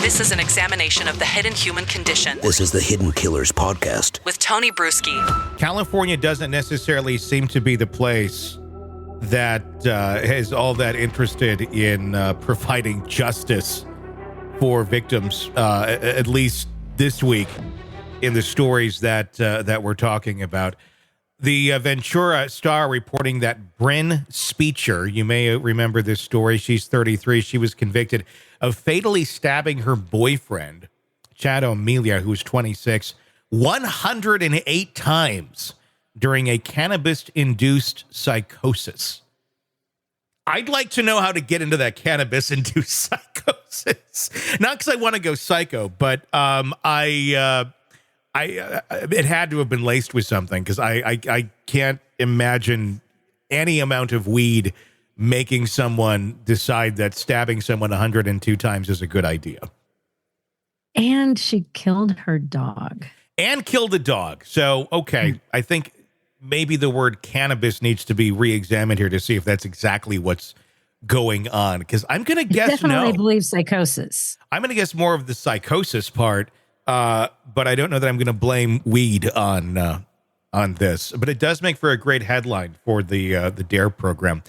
This is an examination of the hidden human condition. This is the Hidden Killers podcast with Tony Bruschi. California doesn't necessarily seem to be the place that is all that interested in providing justice for victims, at least this week in the stories that we're talking about. The Ventura Star reporting that Bryn Spejcher, you may remember this story, she's 33, she was convicted of fatally stabbing her boyfriend, Chad O'Melia, who's 26, 108 times during a cannabis-induced psychosis. I'd like to know how to get into that cannabis-induced psychosis. Not because I want to go psycho, but it had to have been laced with something, because I can't imagine any amount of weed making someone decide that stabbing someone 102 times is a good idea. And she killed her dog. And killed a dog. So, okay, I think maybe the word cannabis needs to be re-examined here to see if that's exactly what's going on. Because I'm going to guess definitely no. believe psychosis. I'm going to guess more of the psychosis part, but I don't know that I'm going to blame weed on this. But it does make for a great headline for the DARE program.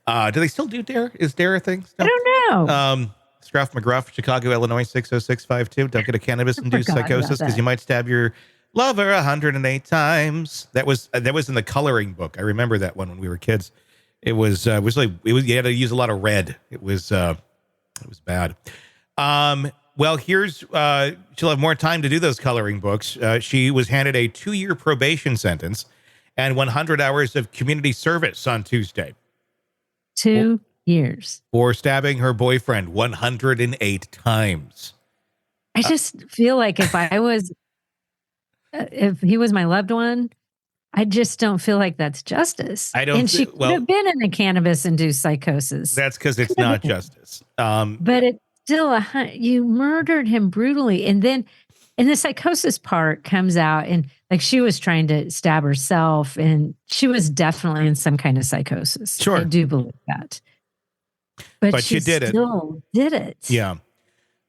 Do they still do DARE? Is DARE a thing still? I don't know. Scruff McGruff, Chicago, Illinois, 60652. Don't get a cannabis-induced psychosis because you might stab your lover 108 times. That was in the coloring book. I remember that one when we were kids. It was you had to use a lot of red. It was bad. Well, here's she'll have more time to do those coloring books. She was handed a 2-year probation sentence and 100 hours of community service on Tuesday. 2 years. For stabbing her boyfriend 108 times. I just feel like if he was my loved one, I just don't feel like that's justice. And she could have been in a cannabis-induced psychosis. That's because it's not justice. But it's still you murdered him brutally. And then the psychosis part comes out, and like she was trying to stab herself, and she was definitely in some kind of psychosis. Sure. I do believe that. But she still did it. Yeah.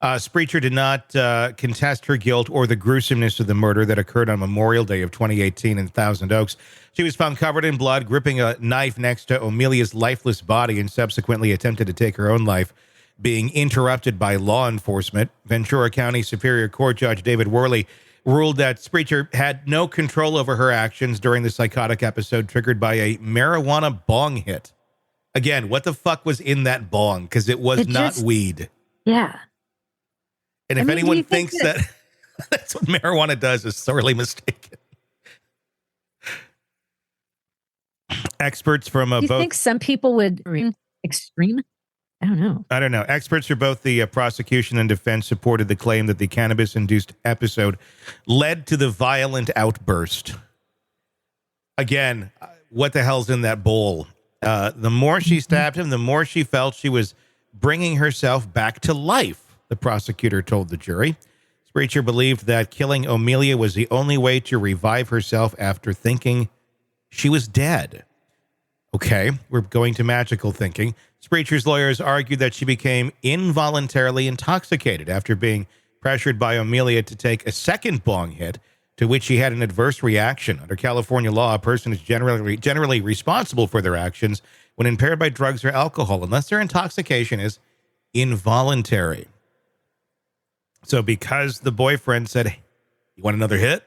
Spejcher did not contest her guilt or the gruesomeness of the murder that occurred on Memorial Day of 2018 in Thousand Oaks. She was found covered in blood, gripping a knife next to O'Melia's lifeless body, and subsequently attempted to take her own life, being interrupted by law enforcement. Ventura County Superior Court Judge David Worley ruled that Spejcher had no control over her actions during the psychotic episode triggered by a marijuana bong hit. Again, what the fuck was in that bong? Because it was not weed. Yeah. And if anyone thinks that that's what marijuana does, is sorely mistaken. Experts from both. Do you think some people would extreme? I don't know. Experts for both the prosecution and defense supported the claim that the cannabis-induced episode led to the violent outburst. Again, what the hell's in that bowl? The more she stabbed him, the more she felt she was bringing herself back to life, the prosecutor told the jury. Spejcher believed that killing O'Melia was the only way to revive herself after thinking she was dead. Okay, we're going to magical thinking. Spejcher's lawyers argued that she became involuntarily intoxicated after being pressured by O'Melia to take a second bong hit, to which she had an adverse reaction. Under California law, a person is generally responsible for their actions when impaired by drugs or alcohol, unless their intoxication is involuntary. So because the boyfriend said, hey, you want another hit?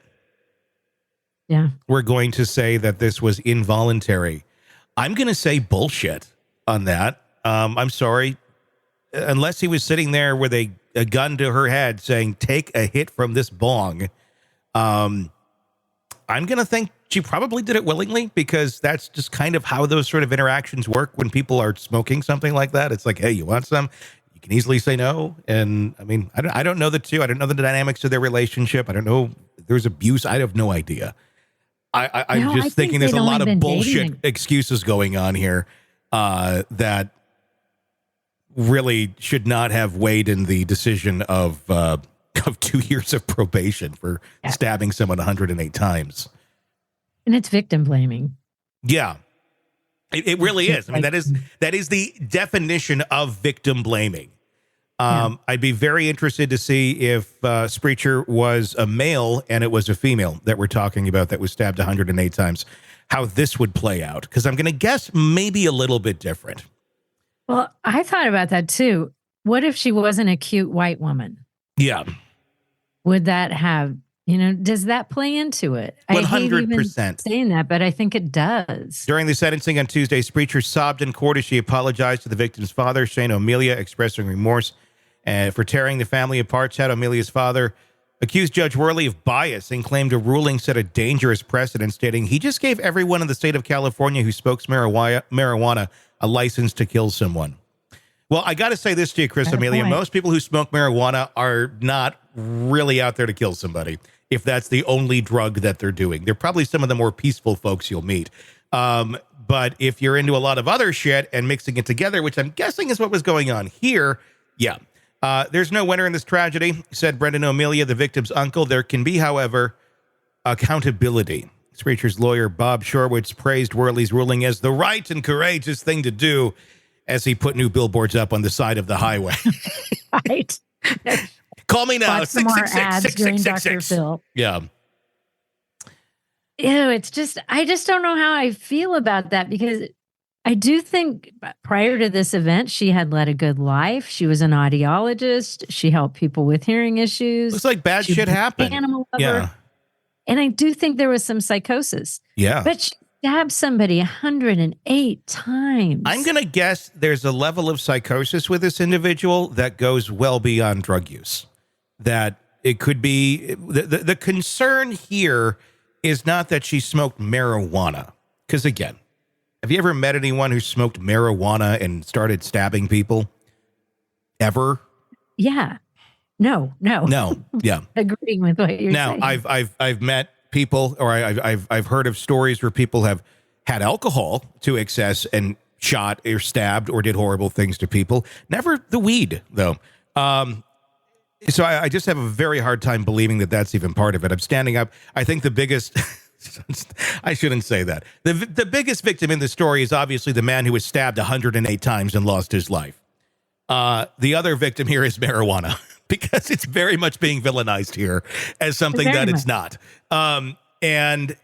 Yeah. We're going to say that this was involuntary. I'm going to say bullshit on that. I'm sorry. Unless he was sitting there with a gun to her head saying, take a hit from this bong. I'm going to think she probably did it willingly, because that's just kind of how those sort of interactions work when people are smoking something like that. It's like, hey, you want some? You can easily say no. And I mean, I don't know the two. I don't know the dynamics of their relationship. I don't know if there's abuse. I have no idea. I'm just thinking there's a lot of bullshit excuses going on here that really should not have weighed in the decision of 2 years of probation for stabbing someone 108 times. And it's victim blaming. Yeah, it really is. I mean, that is the definition of victim blaming. I'd be very interested to see if Spejcher was a male and it was a female that we're talking about that was stabbed 108 times, how this would play out. Because I'm going to guess maybe a little bit different. Well, I thought about that too. What if she wasn't a cute white woman? Yeah. Would that have, does that play into it? 100%. I hate even saying that, but I think it does. During the sentencing on Tuesday, Spejcher sobbed in court as she apologized to the victim's father, Shane O'Melia, expressing remorse for tearing the family apart. Chad O'Melia's father accused Judge Worley of bias and claimed a ruling set a dangerous precedent, stating he just gave everyone in the state of California who smokes marijuana a license to kill someone. Well, I got to say this to you, Chris O'Melia. Most people who smoke marijuana are not really out there to kill somebody if that's the only drug that they're doing. They're probably some of the more peaceful folks you'll meet. But if you're into a lot of other shit and mixing it together, which I'm guessing is what was going on here, yeah. There's no winner in this tragedy, said Brendan O'Melia, the victim's uncle. There can be, however, accountability. Spejcher's lawyer, Bob Shorwitz, praised Worley's ruling as the right and courageous thing to do as he put new billboards up on the side of the highway. Right. Call me now. Watch some more ads during Dr. Phil. Yeah. Ew, it's just, I just don't know how I feel about that, because I do think prior to this event, she had led a good life. She was an audiologist. She helped people with hearing issues. Looks like bad shit happened. Animal lover. Yeah. And I do think there was some psychosis. Yeah. But she stabbed somebody 108 times. I'm going to guess there's a level of psychosis with this individual that goes well beyond drug use. That it could be, the concern here is not that she smoked marijuana. Because again, have you ever met anyone who smoked marijuana and started stabbing people? Ever? Yeah. No. Yeah. Agreeing with what you're saying. Now, I've met people, or I've heard of stories where people have had alcohol to excess and shot or stabbed or did horrible things to people. Never the weed, though. So I just have a very hard time believing that that's even part of it. I'm standing up. I think the biggest... I shouldn't say that. The biggest victim in the story is obviously the man who was stabbed 108 times and lost his life. The other victim here is marijuana, because it's very much being villainized here as something that it's not. And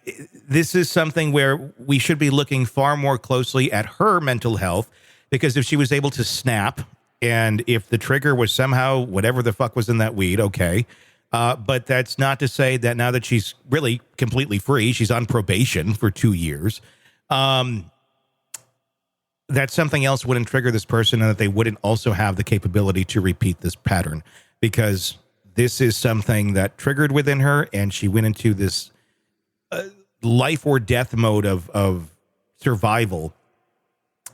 this is something where we should be looking far more closely at her mental health, because if she was able to snap, and if the trigger was somehow whatever the fuck was in that weed, okay. But that's not to say that now that she's really completely free, she's on probation for 2 years, that something else wouldn't trigger this person, and that they wouldn't also have the capability to repeat this pattern, because this is something that triggered within her, and she went into this life or death mode of survival.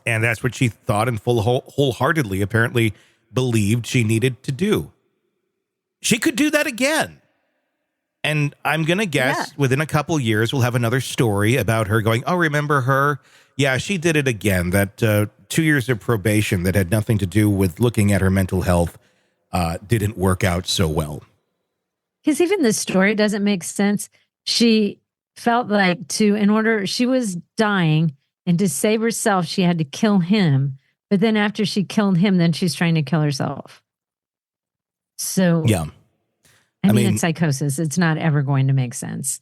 And that's what she thought and wholeheartedly apparently believed she needed to do. She could do that again. And I'm going to guess within a couple years, we'll have another story about her going, oh, remember her? Yeah, she did it again. That 2 years of probation that had nothing to do with looking at her mental health didn't work out so well. Because even the story doesn't make sense. She felt like she was dying, and to save herself, she had to kill him. But then after she killed him, then she's trying to kill herself. So, yeah, I mean, it's psychosis. It's not ever going to make sense.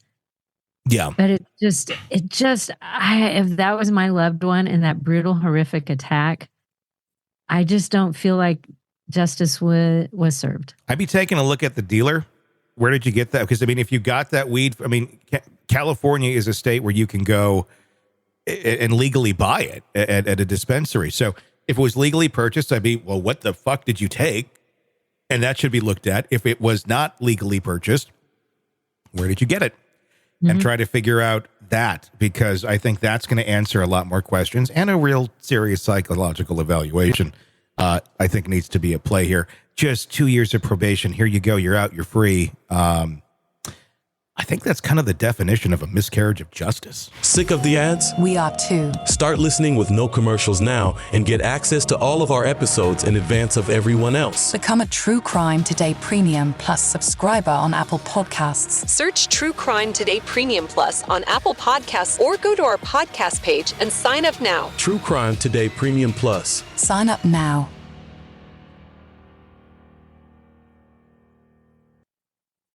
Yeah. But if that was my loved one in that brutal, horrific attack, I just don't feel like justice was served. I'd be taking a look at the dealer. Where did you get that? Because, I mean, if you got that weed, I mean, California is a state where you can go and legally buy it at a dispensary. So if it was legally purchased, I'd be, well, what the fuck did you take? And that should be looked at. If it was not legally purchased, where did you get it? Mm-hmm. And try to figure out that, because I think that's going to answer a lot more questions, and a real serious psychological evaluation, I think, needs to be at play here. Just 2 years of probation. Here you go. You're out. You're free. I think that's kind of the definition of a miscarriage of justice. Sick of the ads? We are too. Start listening with no commercials now and get access to all of our episodes in advance of everyone else. Become a True Crime Today Premium Plus subscriber on Apple Podcasts. Search True Crime Today Premium Plus on Apple Podcasts, or go to our podcast page and sign up now. True Crime Today Premium Plus. Sign up now.